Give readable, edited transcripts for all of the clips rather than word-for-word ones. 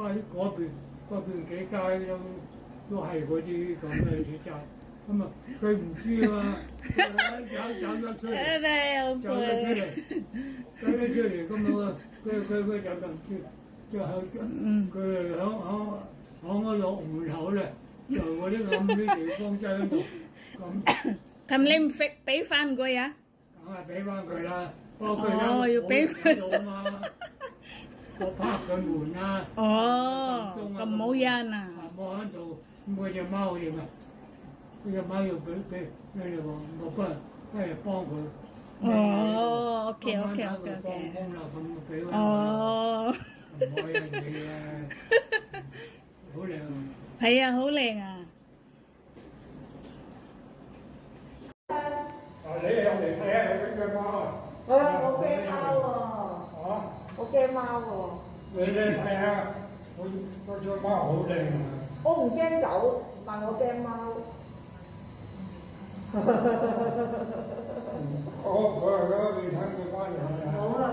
嗰邊幾街都係嗰啲咁嘅鐵閘，咁啊佢唔知啊嘛，走咗出嚟，走咗出嚟，咁啊佢就唔知，就係佢響嗰度門口咧，就嗰啲咁啲地方擠喺度，咁你唔俾翻佢啊？梗係俾翻佢啦，不過佢要俾喺度啊嘛。我拍佢門啊！哦，咁冇人啊！冇喺度，咁佢隻貓點啊？佢隻貓要俾你話，我不如幫佢。哦，OK，幫工啦，咁俾佢。哦，唔可以你啊！好靚啊！係啊，好靚啊！你入嚟睇下有隻貓啊！我驚貓喎，我驚貓喎。你睇下，嗰隻貓好靚啊！我唔驚狗，但我驚貓。我你睇佢翻嚟好啦。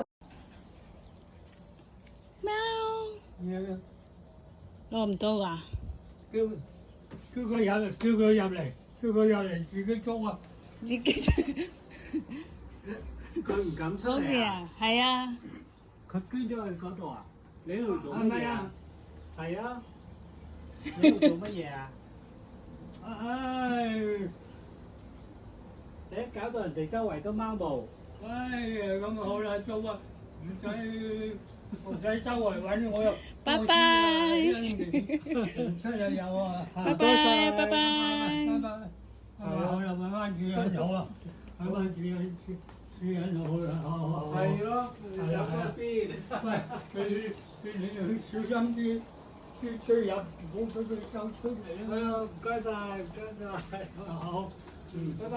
喵，攞唔到啊！叫佢入嚟，自己捉啊！自己佢唔敢出好嚟啊！嘅啊，係啊，佢捐咗去嗰度啊！你喺度做係咪啊乜嘢啊？係啊！你喺度做乜嘢啊？唉，你搞到人哋周圍都貓毛，咁好啦，做啊，唔使周圍揾我又。拜拜，出又有啊！拜拜，拜拜。拜拜。我又揾翻主人好啊，揾翻主人好啦，好。係咯，你走咗邊？喂，你小心啲，出入唔好俾佢走出嚟啊！係啊，唔該晒，唔該晒。好，拜拜。